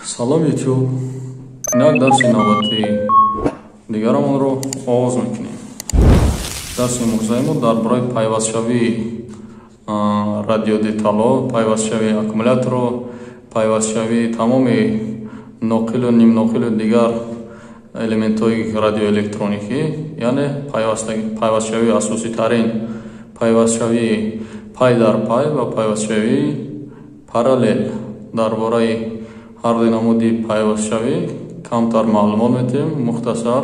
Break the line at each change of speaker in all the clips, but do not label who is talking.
Салом YouTube. Инак дарси навбати дигарамонро оғоз мекунем. Дарси имрӯзаи дар бораи пайвастшавии радиодеталҳо, пайвастшавии аккумуляторҳо, пайвастшавии тамоми ноқилу нимноқилу дигар элементҳои радиоэлектроникӣ, яъне пайвастшавии асоситарин пайвастшавии пай дар пай ва пайвастшавии параллел дар бораи ҳар ду намуди пайвастшавӣ камтар маълумот метиҳем, мухтасар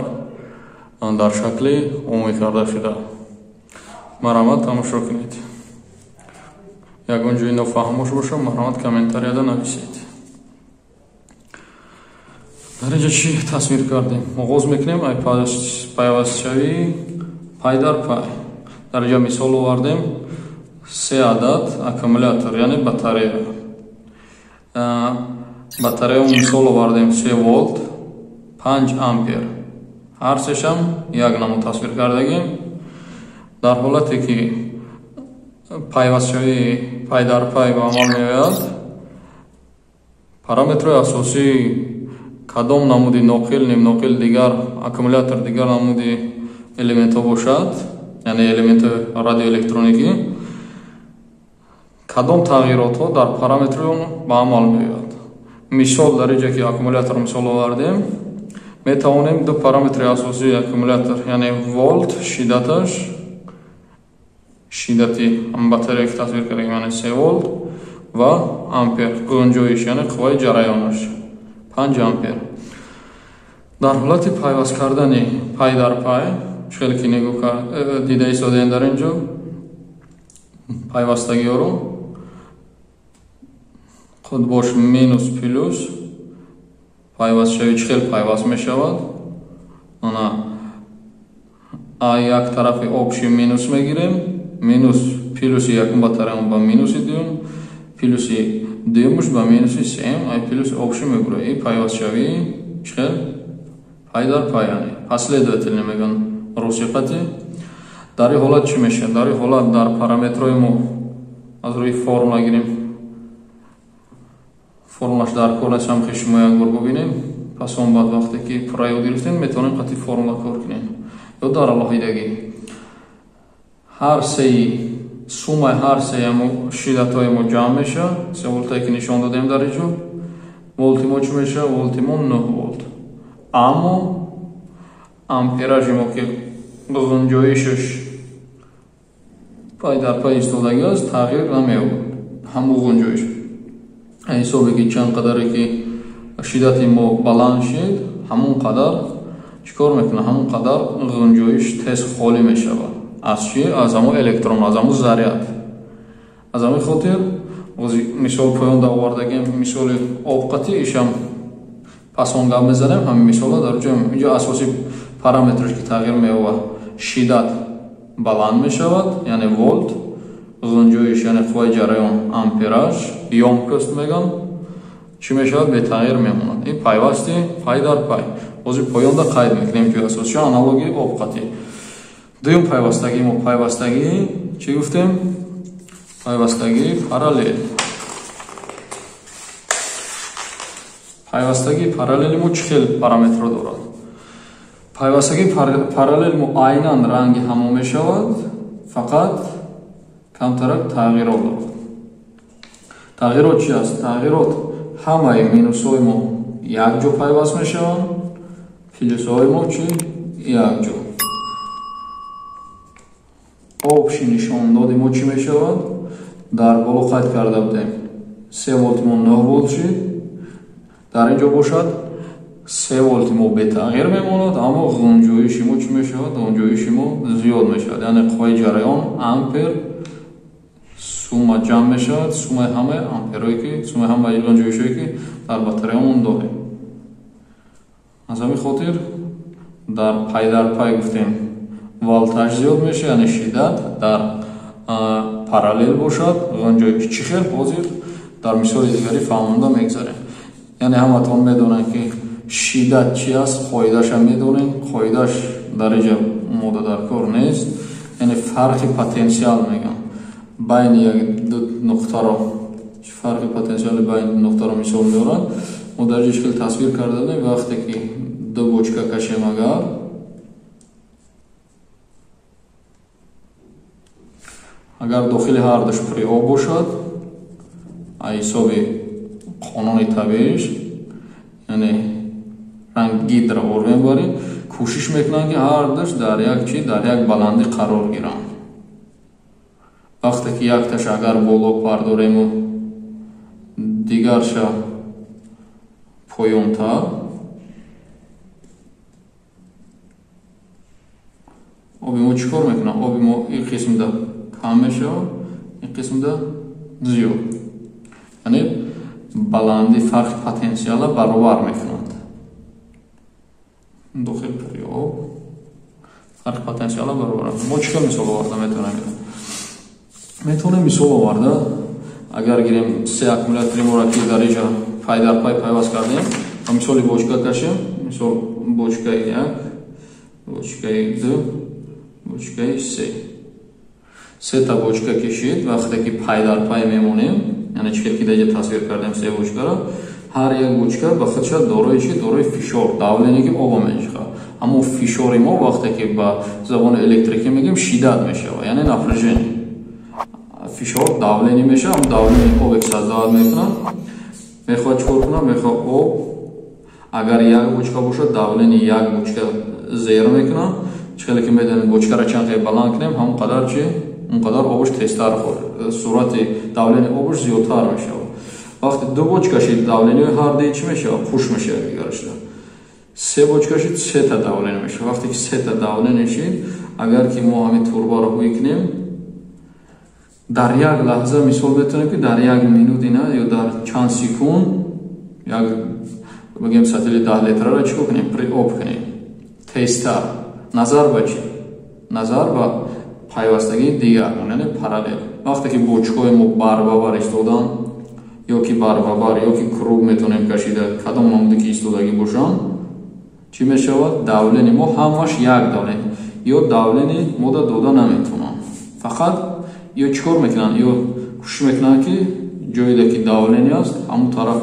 дар шакли умумӣ карда шуда. Марҳамат, тамошо кунед. Ягон ҷои нофаҳмош бошад, марҳамат комментарияда нависед. Дар инҷа чӣ тасвир кардем? Оғоз мекунем ай пайвастшавии пай дар пай. Дар инҷа мисол овардем 3 адад аккумулятор, яъне батарея. Батарея мисол овардем 3 волт 5 ампер. ҳар сешам як намуд тасвир кардагим. Дар ҳолате ки пайвастшавии пай дар пай ба амал меояд, параметрои асосии кадом намуди ноқил, нимноқил, дигар аккумулятор, дигар намуди элементҳо бошад, яъне элементҳои радиоэлектроникӣ, кадом тағйиротҳо дар параметри он ба амал меояд. Мисол дар инҷа ки аккумулятор мисол овардем, метавонем ду параметри асосии аккумулятор, яъне волт, шиддати батарея ки тасвир кардем, яъне 3 волт ва ампер, гунҷоиш, яъне қувваи ҷараёнаш 5 ампер. Дар ҳолати пайваст кардани пай дар пай, чӯ ки дида истодаем дар инҷо пайвастагиҳоро, худбош минус плюс пайвастшавӣ чӣ хел пайваст мешавад. Ана як тарафи обши минус мегирем, минус плюси якум батареямо ба минуси дуюм, плюси дуюмуш ба минуси сеюм, ай плюси обши мегӯра. И пайвастшавии чӣ хел пай дар пай, яъне последовательно мегӯян русиқати. Дар ин ҳолат чӣ мешавад? Дар ин ҳолат дар параметрои мо аз рӯи формула гирем. Формулаш дар кор нест, ҳам шумо якбор бубинем. Пас он баъд вақте ки пурра ёд гирифтем, метавонем қати формула кор кунем. Ё дар алоҳидагӣ ҳар сеи суммаи ҳар сеи шиддатҳои мо ҷамъ мешавад. 3 волтае ки нишон додем дар инҷо, волти мо чӣ мешавад? Волти мо 9 волт. Аммо амперажи мо ки ғунҷоишаш пай дар пай истодагӣ аст, тағйир намеёбад. Ҳамун ғунҷоиш ҳисобе ки чанд қадаре ки шиддати мо баланд шид, ҳамун қадар чикор мекунад? Ҳамун қадар ғунҷоиш тез холӣ мешавад. Аз чӣ? Аз ҳамун электрон, аз ҳамун заряд. Аз ҳамин хотир мисол поёнда овардагем, мисоли обқатӣ, ишам пас он гап мезанем, ҳамин мисола дар инҷо асосии параметраш ки тағйир меёбад, шиддат баланд мешавад, яъне волт, ғунҷоиш, яъне қувваи ҷараён ампераж, ёмкост мегӯян, чӣ мешавад? Бетағйир мемонад. Ин пайвасти пай дар пай. Бози поёнда қайд мекунем ки асосиаш аналогии обқатӣ. Дуюм пайвастагии мо пайвастагии чӣ гуфтем? Пайвастагии параллел. Пайвастагии параллели мо чӣ хел параметрҳо дорад? Пайвастагии параллели мо айнан ранги ҳамон мешавад, фақат камтарак тағйирот дорад. Тағйирот чӣ аст? Тағйирот ҳамаи минусҳои мо якҷо пайваст мешаванд, плюсҳои мо чӣ? Якҷо. обши нишондоди мо чӣ мешавад? Дар боло қайд карда будем 3 волти мо 9 волт шид, дар инҷо бошад 3 волти мо бетағйир мемонад, аммо ғунҷоиши мо чӣ мешавад? Ғунҷоиши мо зиёд мешавад, яъне қувваи ҷараён ампер сумма ҷамъ мешавад, суммаи ҳамаи амперҳое ки, суммаи ҳамаи ғунҷоишҳое ки дар батареямон дорем. Аз ҳамин хотир дар пай дар пай гуфтем волтаж зиёд мешавад, яъне шиддат, дар параллел бошад ғунҷоиш чӣ хел? Ҳозир дар мисоли дигари фаҳмонда мегзарем. Яъне ҳаматон медонем ки шиддат чӣ аст, қоидаша медонем. Қоидаш дар инҷа мода дар кор нест, яъне фарқи потенсиал мегӯям байни як ду нуқтаро, фарқи потенсиали байни ду нуқтаро мисол меорад. мо дар ҷо шикл тасвир карда будем. вақте ки ду бочка кашем, агар дохили ҳар душ пури об бошад, аз ҳисоби қонуни табииш, яъне рангидро бор мебарем, кӯшиш мекунам ки ҳар душ дар як баландӣ қарор гирам. вақте ки якташ агар боло пардорему, дигарша поёнтар, оби мо чӣ кор мекунам? оби мо ин қисмда кам мешавад, ин қисмда зиёд. яъне баланди фарқи потенсиала баробар мекунад. дохил пури об, фарқи потенсиала баробар. мо чӣ кор мисол оварда метавонем мисол оварда, агар гирем 3 аккумулятори моро ки дар инҷа пай дар пай пайваст кардем ва мисоли бочка кашем, мисол бочкаи 1, бочкаи 2, бочкаи 3. 3 та бочка кашид, вақте ки пай дар пай мемонем, яъне чӣ ки дар инҷа тасвир кардем 3 бочкаро, ҳар як бочка ба худша дорои чӣ? дорои фишор, давление ки обо мешавад. аммо фишори мо вақте ки ба забони электрикӣ мегӯем шиддат мешавад, яъне напряжение. фишор давление мешавад, давление обе ки создават мекунад, мехоҳад чикор кунад, мехоҳад об, агар як бочка бошад, давление як бочка зеро мекунад. чӣ ки медонем бочкаро чанд қадр баланд кунем, ҳамон қадар чӣ? он қадар обуш тезтар суръати давление обуш зиёдтар мешавад. вақте ду бочка шид, давление ҳар дуи чӣ мешавад? пуш мешавад. дигарашда 3 бочка шид, 3 та давление мешавад. вақте ки 3 та давление шид, агар ки мо ҳамин турбаро ҳӯй кунем, дар як лаҳза мисол метавонем ки дар як минути на ё дар чанд секунд як бигем сатили 10 литраро чӣ кунем? при об кунем. тезтар. назар ба чӣ? назар ба пайвастагии дигар, яъне параллел. вақте ки бочкаҳои мо бар ба бар истодан, ё ки бар ба бар, ё ки круг метавонем кашида, кадом намуде ки истодагӣ бошанд, чӣ мешавад? давление мо ҳамаш як давление. ё давление мо дода наметавонам. фақат ё чӣ кор мекунанд? ё кӯшиш мекунанд ки ҷойде ки давление аст, ҳамон тараф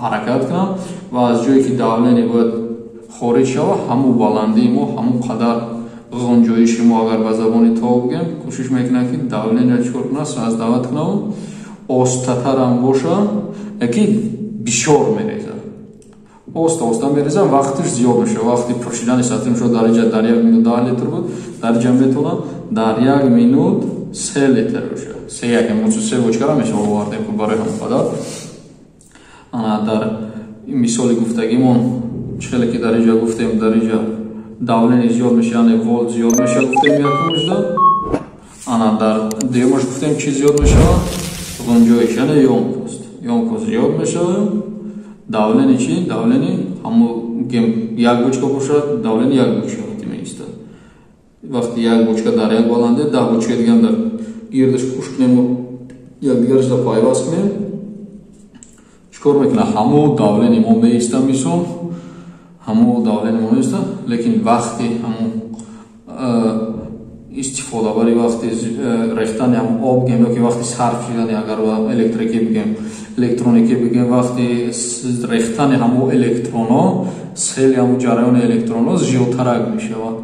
ҳаракат кунанд ва аз ҷое ки давление бояд хориҷ шавад, ҳамон баландии мо, ҳамон қадар ғунҷоиши мо, агар ба забони тоб бигем, кӯшиш мекунанд ки давление чӣ кор кунад? создават кунад, остатарам бошад, яки бисёр мерезад. оста мерезад, вақтиш зиёд мешавад. вақти пуршидани сатҳи мешавад дар инҷа дар 1 минут 10 литр буд, дар инҷа метавонад дар 1 минут 3 литр бошад. 3 мо 3 бочкаро мешавад овардем барои ҳамон қадар. ана дар мисоли гуфтагимон чӣ ки дар инҷа гуфтем, дар инҷа давление зиёд мешавад, яъне волт зиёд мешавад, гуфтем якумшда. ана дар дуюмаш гуфтем чӣ зиёд мешавад? ғунҷоиш, яъне ёмкост зиёд мешавад. давление чӣ? давление ҳамон як бочка бошад, давление як бочка меистад. вақти як бочка дар як баланде, 10 бочка дигар дар гирдаш пуш кунем, якдигарашда пайваст кунем, чӣ кор мекунад? ҳамон давление мо меистад, мисол ҳамон давление мо меистад, лекин вақти ҳамон истифода барои вақти рехтани ҳамон об бигем, ёки вақти сарф шидани, агар ба электрикӣ бигем, электроникӣ бигем, вақти рехтани ҳамон электронҳо, сели ҳамон ҷараёни электронҳо зиёдтарак мешавад.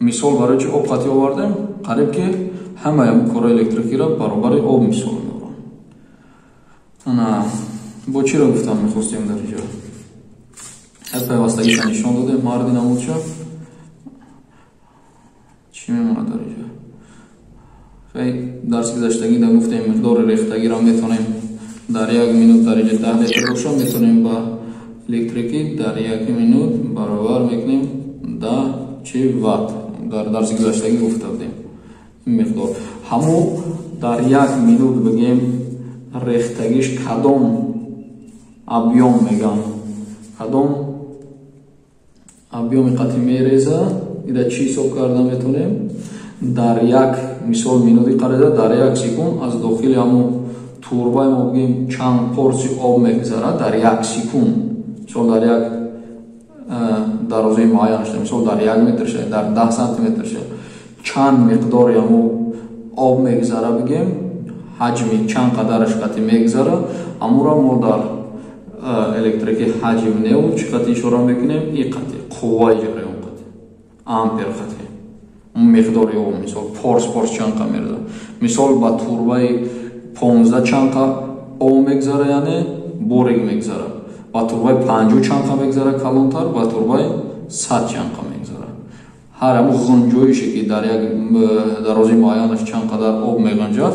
мисол барои чӣ об қатъӣ овардем? қариб ки ҳамаи ҳамон кораи электрикиро баробари об мисол мебарам. ана бо чиро гуфтам мехостем дар инҷа? пайвастагиша нишон додем, марди намудша. чӣ мемонад дар инҷа? дарси гузаштагӣ дар гуфтем миқдори рехтагиро метавонем дар 1 минут дар инҷа 10 литр бошад, метавонем ба электрикӣ дар 1 минут баробар мекунем 10 ватт. дар дарси гузаштагӣ гуфта будем ин миқдор. ҳамон дар 1 минут бигем рехтагиш кадом объем мегам, кадом объеми қатъӣ мереза, ида чӣ ҳисоб карда метавонем? дар як мисол минути қарида дар 1 секунд аз дохили ҳамон турбаи мо бигем чанд порси об мегзарад дар 1 секунд. мисол дар як дарозаи муайян шуда, мисол дар 1 метр шуда, дар 10 сантиметр шуда, чанд миқдори ҳамон об мегзара бигем, ҳаҷми чанд қадараш қати мегзара, ҳамура мо дар электрики ҳаҷм неу чӣ қати ишора мекунем? И қати қувваи ҷараён қати ампер қати миқдори об мисол порс чанд қа мерза. Мисол ба турбаи 15 чанд қа об мегзара, яъне борик мегзара. Ба турбаи 50 чанд қа мегзара калонтар, ба турбаи 100 чанд қа мегзара. ҳар ҳамун ғунҷоише ки дар як дарози муайянаш чанд қадар об меғунҷад,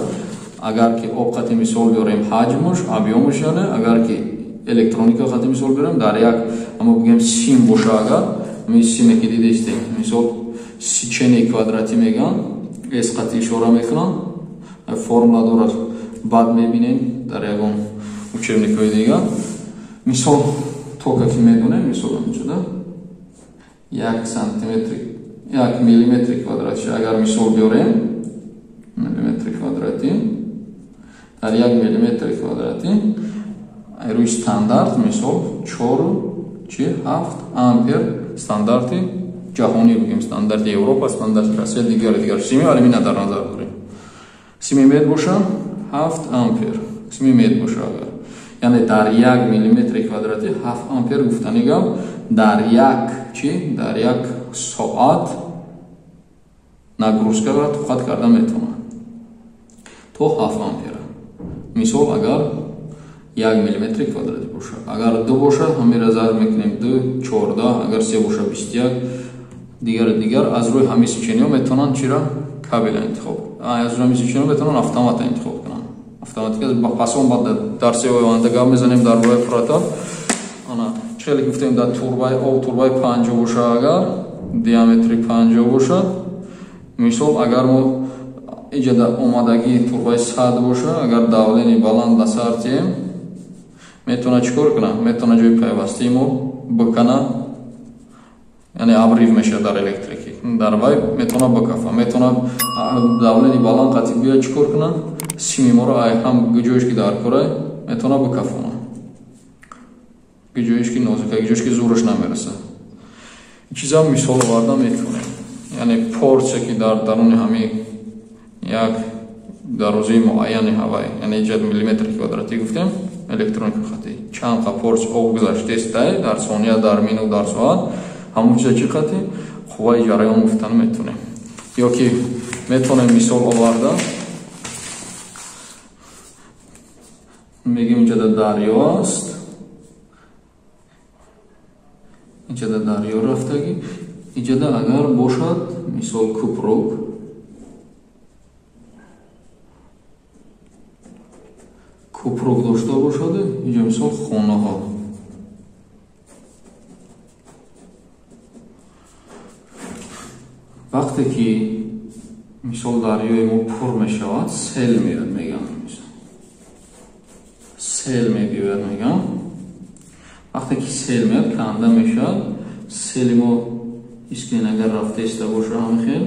агар ки об қати мисол биёрем ҳаҷмуш объёмуш, яъне агар ки электроника қати мисол биёрем дар як ҳама бигем сим боша, агар ҳамин симе ки дидистем мисол сичени квадрати меган эс қати ишора мекунам, формула дорад, баъд мебинем дар ягон учебникҳои дигар. Мисол тока ки медонем мисол ҳамчуда 1 сантиметри 1 миллиметри квадратиш агар мисол биёрем миллиметри квадрати дар 1 миллиметри квадрати рӯи стандарт мисол 4.7 ампер стандарти ҷаҳонӣ бигем, стандарти Европа, стандарти Россия, дигар сими алюмина дар назар дорем. Сими мед боша 7 ампер сими мед боша, агар яъне дар 1 миллиметри квадрати 7 ампер гуфтани гап дар як соат нагрузкаро тоқат карда метавонад то 7 ампер. Мисол агар 1 миллиметри квадрати боша, агар 2 боша ҳамира зарб мекунем 2 14, агар 3 боша 21, дигар аз рӯи ҳамин сечениҳо метавонанд чира кабела интихоб, аз рӯи ҳамин сечениҳо метавонанд автомата интихоб кунанд. Автоматика ба пасон ба дарсиҳои оянда гап мезанем дар бораи фурата. Ана чхеле гуфтем дар турбаи об турбаи 50 боша, агар диаметри 50 боша, мисол агар мо иҷода омадагии турбаи 100 боша, агар давлени баланд ба сар тием метавона чикор кунад? Метавона ҷои пайвастии мо бикана, яъне абрив мешавад дар электрики, дар вай метавона бикафа, метавона давлени баланд қати биё чикор кунад? Сими моро ай ҳам гиҷоиш ки дар корай метавона бикафона, гиҷоиш ки нозука, гиҷоиш ки зӯраш намереса. Чизам мисол оварда метавонем, яъне порсе ки дар даруни ҳамин як дарозии муайяни ҳавай, яъне 1 миллиметри квадрати гуфтем электроника қати чанд қа порс об гузаштест дар сония, дар минут, дар соат, ҳамун чиза чӣ қати қувваи ҷараён гуфтан метавонем. ё ки метавонем мисол оварда мегем инҷода дарё аст, инҷода дарё рафтагӣ, инҷода агар бошад мисол кӯпрок дошта бошад, инҷо мисол хонаҳо, вақте ки мисол дарёи мо пур мешавад сел меяд, мегам сел мебиёяд, мегам вақте ки сел меяд канда мешавад, сели мо искен агар рафтеста боша ҳамин хел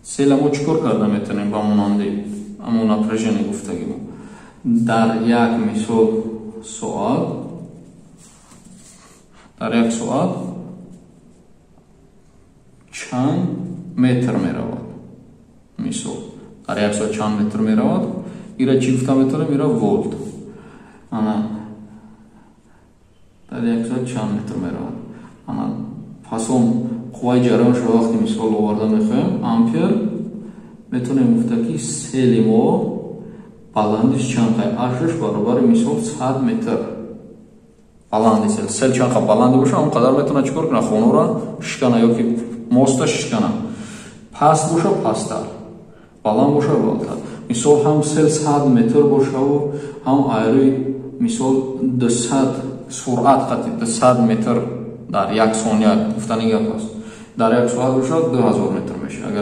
села мо чикор карда метавонем ба монанди ҳамон напряжение гуфтагӣ мо дар як мисол соат, дар як соат чанд метр меравад, мисол дар як соат чанд метр меравад, ира чӣ гуфта метавонем? Ира волт, ана дар як соат чанд метр меравад, ана пас он қувваи ҷараёншо вақте мисол оварда мехоҳем ампер, метавонем гуфта ки сели мо баландиш чанд қай ашаш баробари мисол 100 метр баланди сел чанд қа баланди боша, он қадар метавона чикор кунад? Хонаро шикана ё ки моста шикана, паст боша пасттар, баланд боша баландтар. Мисол ҳам сел 100 метр бошаву ҳам айрӯи мисол 200 суръат қати 200 метр дар як сония гуфтани гап аст. Дар як соат бошад 2000 метр мешавад.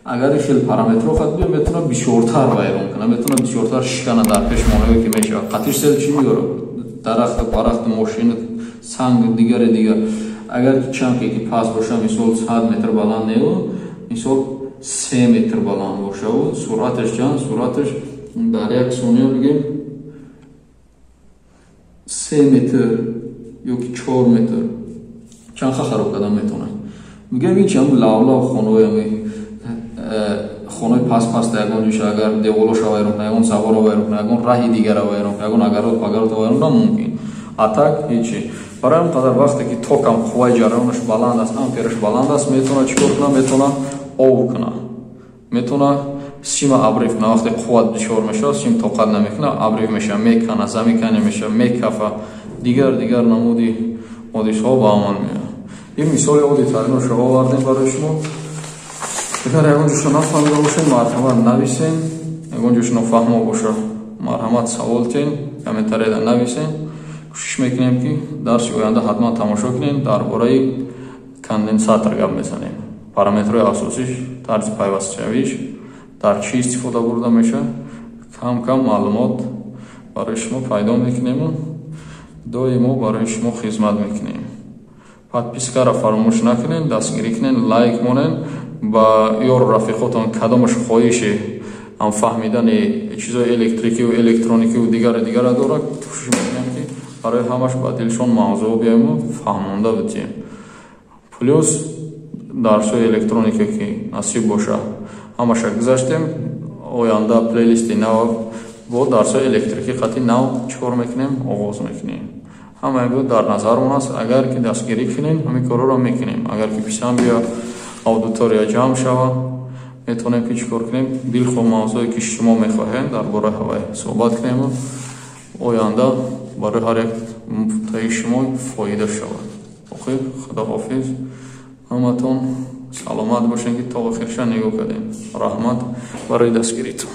Агар хел параметро қат биё метавона бисёртар вайрон кунад, метавона бисёртар шикана дар пешмонаҳое ки мешавад. қатиш сел чӣ биёрад? Дарахту парахту мошина санг дигари дигар. Агар ки чанке ки паст боша мисол 100 метр баланд неу, мисол 3 метр баланд бошаву суръаташ чанд? Суръаташ дар як сония бигем 3 метр ё ки 4 метр чанд ха хароб кардан метавонад. Бигем ин чанд лавлав хонаҳои хонаи паст ягон ҷоша агар деволоша вайрон ягон забора вайрон ягон раҳи дигара вайрон ягон агарота вайрон намумкин. А так ҳечи. Барои ҳамин қадар вақте ки токам қувваи ҷараёнаш баланд аст, ампераш баланд аст, метавона чикор кунад, метавона ов кунад. Метавона сима абрив кунад. Вақте қувват дучор мешавад, сим тоқат намекунад, абрив мешавад, мекана, замикани мешавад, мекафа, дигар намуди одишҳо ба амал меояд. ин мисоли оди тариношро овардем барои шумо. Агар ягон ҷошо нафаҳмида бошед, марҳамат нависен. Ягон ҷошо нофаҳмо боша, марҳамат савол тен, комментарияда нависен. Кӯшиш мекунем ки дарси оянда ҳатман тамошо кунем, дар бораи конденсатор гап мезанем. Параметрҳои асосиш, тарзи пайвастшавиш, дар чӣ истифода бурда мешавад, кам маълумот барои шумо пайдо мекунем. Доимо барои шумо хизмат мекунем. Подпискаро фаромӯш накунед, дастгирӣ кунед, лайк монед. Ба ёру рафиқотон кадомаш хоҳиши фаҳмидани чизои электрикиву электроникиву дигаре дорад, кӯшиш мекунем ки барои ҳамаш ба дилшон мавзӯъ биёму фаҳмонда битем. Плюс дарсҳои электроника ки насиб боша ҳамаша гузаштем. Оянда плейлисти нав бо дарсҳои электрики қати нав чикор мекунем, оғоз мекунем. Ҳама ин дар назармон аст. Агар ки дастгирӣ кунем, ҳамин корҳоро мекунем. Агар ки писанд биёяд, аудитория ҷамъ шава, метавонем ки чикор кунем, билхо мавзӯе ки шумо мехоҳем дар бораи ҳавай суҳбат кунем. Оянда барои ҳар як таи шумо фоида шавад. Охир худоҳофиз. ҳаматон саломат бошед ки то охирша нигоҳ кардем. Раҳмат барои дастгиритон.